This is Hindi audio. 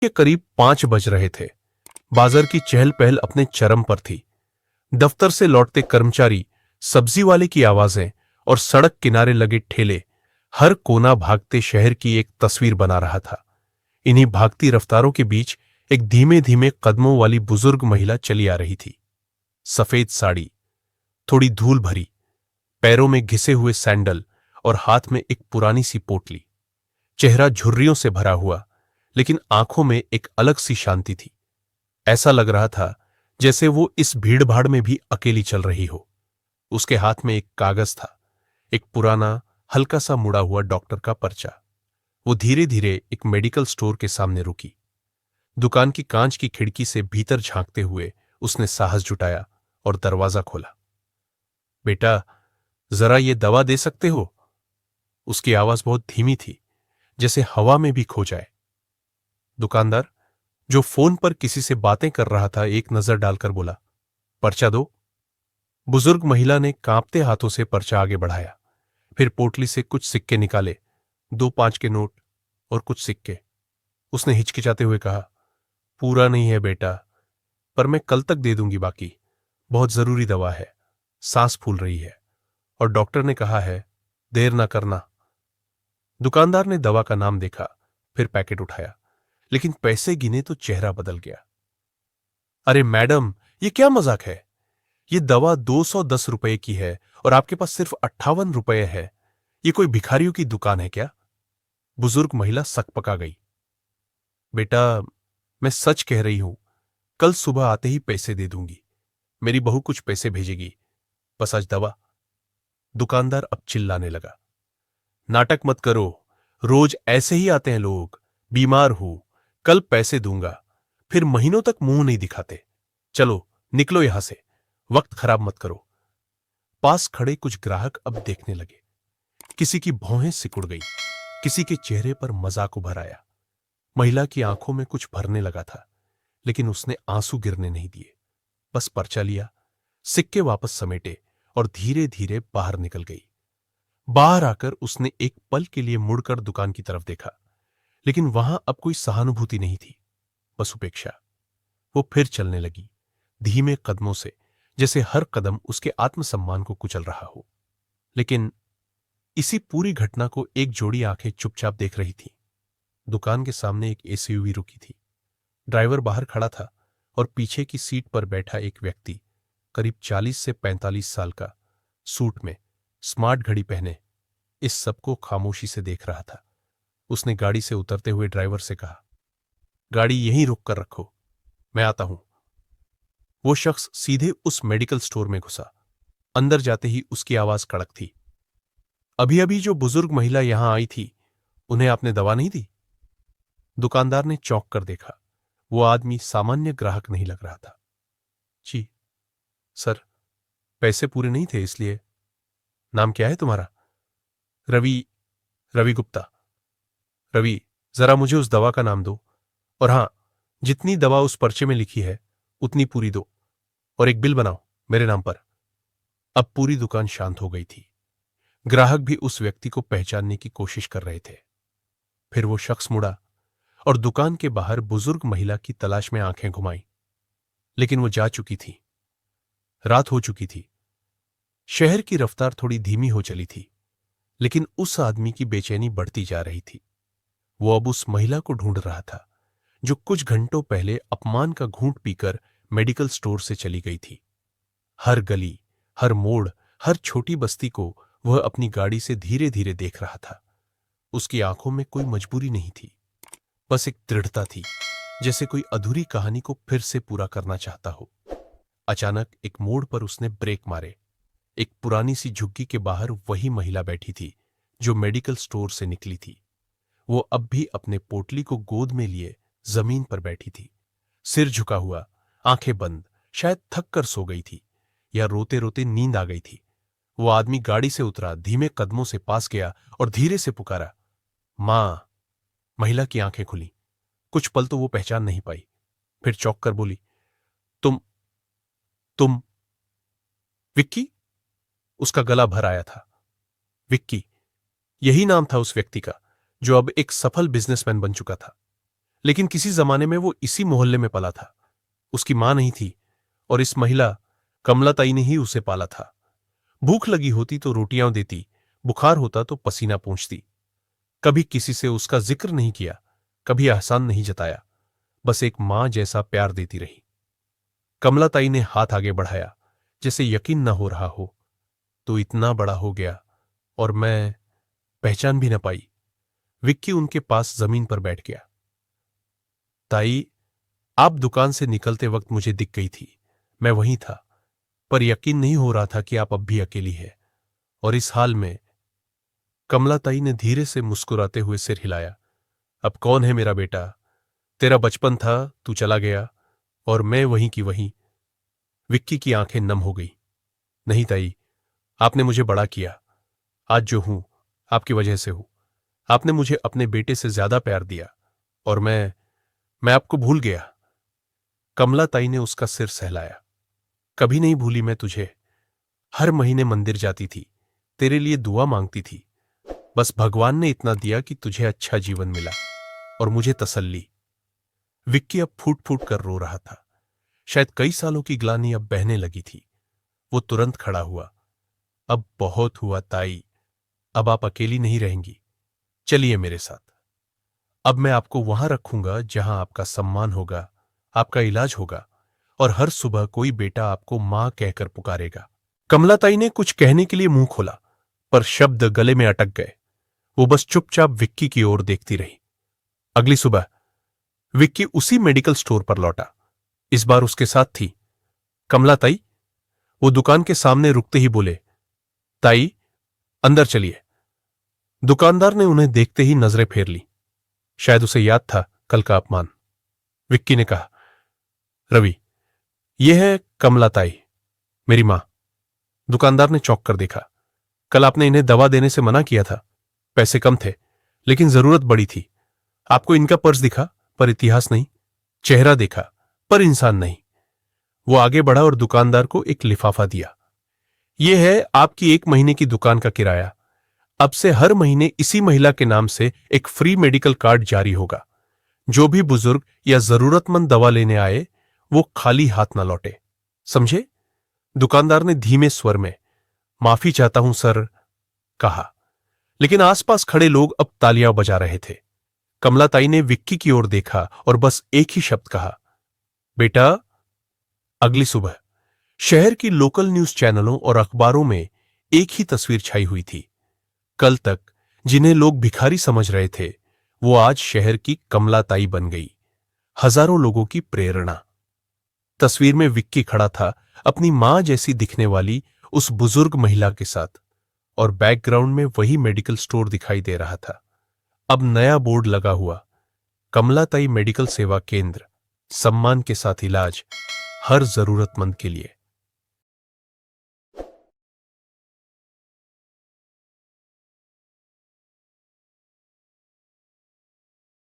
के करीब 5 बज रहे थे। बाजार की चहल पहल अपने चरम पर थी। दफ्तर से लौटते कर्मचारी, सब्जी वाले की आवाजें और सड़क किनारे लगे ठेले हर कोना भागते शहर की एक तस्वीर बना रहा था। इन्हीं भागती रफ्तारों के बीच एक धीमे धीमे कदमों वाली बुजुर्ग महिला चली आ रही थी। सफेद साड़ी, थोड़ी धूल भरी, पैरों में घिसे हुए सैंडल और हाथ में एक पुरानी सी पोटली। चेहरा झुर्रियों से भरा हुआ, लेकिन आंखों में एक अलग सी शांति थी। ऐसा लग रहा था जैसे वो इस भीड़-भाड़ में भी अकेली चल रही हो। उसके हाथ में एक कागज था, एक पुराना, हल्का सा मुड़ा हुआ डॉक्टर का पर्चा। वो धीरे धीरे एक मेडिकल स्टोर के सामने रुकी। दुकान की कांच की खिड़की से भीतर झांकते हुए उसने साहस जुटाया और दरवाजा खोला। बेटा, जरा ये दवा दे सकते हो? उसकी आवाज बहुत धीमी थी, जैसे हवा में भी खो जाए। दुकानदार, जो फोन पर किसी से बातें कर रहा था, एक नजर डालकर बोला, पर्चा दो। बुजुर्ग महिला ने कांपते हाथों से पर्चा आगे बढ़ाया, फिर पोटली से कुछ सिक्के निकाले, 2 5 के नोट और कुछ सिक्के। उसने हिचकिचाते हुए कहा, पूरा नहीं है बेटा, पर मैं कल तक दे दूंगी बाकी। बहुत जरूरी दवा है, सांस फूल रही है, और डॉक्टर ने कहा है देर ना करना। दुकानदार ने दवा का नाम देखा, फिर पैकेट उठाया, लेकिन पैसे गिने तो चेहरा बदल गया। अरे मैडम, ये क्या मजाक है? ये दवा 210 रुपए की है और आपके पास सिर्फ 58 रुपए है। ये कोई भिखारियों की दुकान है क्या? बुजुर्ग महिला सकपका गई। बेटा, मैं सच कह रही हूं, कल सुबह आते ही पैसे दे दूंगी। मेरी बहू कुछ पैसे भेजेगी, बस आज दवा। दुकानदार अब चिल्लाने लगा, नाटक मत करो, रोज ऐसे ही आते हैं लोग। बीमार हूं, कल पैसे दूंगा। फिर महीनों तक मुंह नहीं दिखाते। चलो निकलो यहां से, वक्त खराब मत करो। पास खड़े कुछ ग्राहक अब देखने लगे। किसी की भौहें सिकुड़ गई, किसी के चेहरे पर मजाक उभर आया। महिला की आंखों में कुछ भरने लगा था, लेकिन उसने आंसू गिरने नहीं दिए। बस पर्चा लिया, सिक्के वापस समेटे और धीरे धीरे बाहर निकल गई। बाहर आकर उसने एक पल के लिए मुड़कर दुकान की तरफ देखा, लेकिन वहां अब कोई सहानुभूति नहीं थी, बस उपेक्षा। वो फिर चलने लगी, धीमे कदमों से, जैसे हर कदम उसके आत्मसम्मान को कुचल रहा हो। लेकिन इसी पूरी घटना को एक जोड़ी आंखें चुपचाप देख रही थी। दुकान के सामने एक एसयूवी रुकी थी। ड्राइवर बाहर खड़ा था और पीछे की सीट पर बैठा एक व्यक्ति, करीब 40 से 45 साल का, सूट में, स्मार्ट घड़ी पहने, इस सबको खामोशी से देख रहा था। उसने गाड़ी से उतरते हुए ड्राइवर से कहा, गाड़ी यहीं रोक कर रखो, मैं आता हूं। वो शख्स सीधे उस मेडिकल स्टोर में घुसा। अंदर जाते ही उसकी आवाज कड़क थी, अभी अभी जो बुजुर्ग महिला यहां आई थी, उन्हें आपने दवा नहीं दी? दुकानदार ने चौंक कर देखा। वो आदमी सामान्य ग्राहक नहीं लग रहा था। जी सर, पैसे पूरे नहीं थे इसलिए। नाम क्या है तुम्हारा? रवि, रवि गुप्ता। रवि, जरा मुझे उस दवा का नाम दो, और हां, जितनी दवा उस पर्चे में लिखी है उतनी पूरी दो, और एक बिल बनाओ मेरे नाम पर। अब पूरी दुकान शांत हो गई थी। ग्राहक भी उस व्यक्ति को पहचानने की कोशिश कर रहे थे। फिर वो शख्स मुड़ा और दुकान के बाहर बुजुर्ग महिला की तलाश में आंखें घुमाई, लेकिन वो जा चुकी थी। रात हो चुकी थी। शहर की रफ्तार थोड़ी धीमी हो चली थी, लेकिन उस आदमी की बेचैनी बढ़ती जा रही थी। वो अब उस महिला को ढूंढ रहा था, जो कुछ घंटों पहले अपमान का घूंट पीकर मेडिकल स्टोर से चली गई थी। हर गली, हर मोड़, हर छोटी बस्ती को वह अपनी गाड़ी से धीरे धीरे देख रहा था। उसकी आंखों में कोई मजबूरी नहीं थी, बस एक दृढ़ता थी, जैसे कोई अधूरी कहानी को फिर से पूरा करना चाहता हो। अचानक एक मोड़ पर उसने ब्रेक मारे। एक पुरानी सी झुग्गी के बाहर वही महिला बैठी थी जो मेडिकल स्टोर से निकली थी। वो अब भी अपने पोटली को गोद में लिए जमीन पर बैठी थी, सिर झुका हुआ, आंखें बंद। शायद थक कर सो गई थी या रोते रोते नींद आ गई थी। वो आदमी गाड़ी से उतरा, धीमे कदमों से पास गया और धीरे से पुकारा, मां। महिला की आंखें खुली। कुछ पल तो वो पहचान नहीं पाई, फिर चौंक कर बोली, तुम विक्की? उसका गला भर आया था। विक्की, यही नाम था उस व्यक्ति का जो अब एक सफल बिजनेसमैन बन चुका था। लेकिन किसी जमाने में वो इसी मोहल्ले में पला था। उसकी मां नहीं थी और इस महिला कमलाताई ने ही उसे पाला था। भूख लगी होती तो रोटियां देती, बुखार होता तो पसीना पोंछती। कभी किसी से उसका जिक्र नहीं किया, कभी एहसान नहीं जताया, बस एक मां जैसा प्यार देती रही। कमलाताई ने हाथ आगे बढ़ाया, जैसे यकीन न हो रहा हो, तो इतना बड़ा हो गया और मैं पहचान भी न पाई। विक्की उनके पास जमीन पर बैठ गया। ताई, आप दुकान से निकलते वक्त मुझे दिख गई थी। मैं वहीं था, पर यकीन नहीं हो रहा था कि आप अब भी अकेली है और इस हाल में। कमलाताई ने धीरे से मुस्कुराते हुए सिर हिलाया। अब कौन है मेरा बेटा? तेरा बचपन था, तू चला गया और मैं वहीं की वहीं। विक्की की आंखें नम हो गई। नहीं ताई, आपने मुझे बड़ा किया। आज जो हूं, आपकी वजह से हूं। आपने मुझे अपने बेटे से ज्यादा प्यार दिया और मैं आपको भूल गया। कमलाताई ने उसका सिर सहलाया। कभी नहीं भूली मैं तुझे। हर महीने मंदिर जाती थी, तेरे लिए दुआ मांगती थी। बस भगवान ने इतना दिया कि तुझे अच्छा जीवन मिला और मुझे तसल्ली। विक्की अब फूट फूट कर रो रहा था। शायद कई सालों की ग्लानि अब बहने लगी थी। वो तुरंत खड़ा हुआ। अब बहुत हुआ ताई, अब आप अकेली नहीं रहेंगी। चलिए मेरे साथ। अब मैं आपको वहां रखूंगा जहां आपका सम्मान होगा, आपका इलाज होगा और हर सुबह कोई बेटा आपको मां कहकर पुकारेगा। कमलाताई ने कुछ कहने के लिए मुंह खोला, पर शब्द गले में अटक गए। वो बस चुपचाप विक्की की ओर देखती रही। अगली सुबह विक्की उसी मेडिकल स्टोर पर लौटा। इस बार उसके साथ थी कमलाताई। वो दुकान के सामने रुकते ही बोले, ताई, अंदर चलिए। दुकानदार ने उन्हें देखते ही नजरें फेर ली। शायद उसे याद था कल का अपमान। विक्की ने कहा, रवि, यह है कमलाताई, मेरी मां। दुकानदार ने चौंक कर देखा। कल आपने इन्हें दवा देने से मना किया था। पैसे कम थे, लेकिन जरूरत बड़ी थी। आपको इनका पर्स दिखा, पर इतिहास नहीं। चेहरा देखा, पर इंसान नहीं। वो आगे बढ़ा और दुकानदार को एक लिफाफा दिया। यह है आपकी 1 महीने की दुकान का किराया। अब से हर महीने इसी महिला के नाम से एक फ्री मेडिकल कार्ड जारी होगा। जो भी बुजुर्ग या जरूरतमंद दवा लेने आए, वो खाली हाथ ना लौटे, समझे? दुकानदार ने धीमे स्वर में, माफी चाहता हूं सर, कहा। लेकिन आसपास खड़े लोग अब तालियां बजा रहे थे। कमलाताई ने विक्की की ओर देखा और बस एक ही शब्द कहा, बेटा। अगली सुबह शहर की लोकल न्यूज चैनलों और अखबारों में एक ही तस्वीर छाई हुई थी। कल तक जिन्हें लोग भिखारी समझ रहे थे, वो आज शहर की कमलाताई बन गई, हजारों लोगों की प्रेरणा। तस्वीर में विक्की खड़ा था अपनी मां जैसी दिखने वाली उस बुजुर्ग महिला के साथ, और बैकग्राउंड में वही मेडिकल स्टोर दिखाई दे रहा था। अब नया बोर्ड लगा हुआ, कमलाताई मेडिकल सेवा केंद्र, सम्मान के साथ इलाज हर जरूरतमंद के लिए।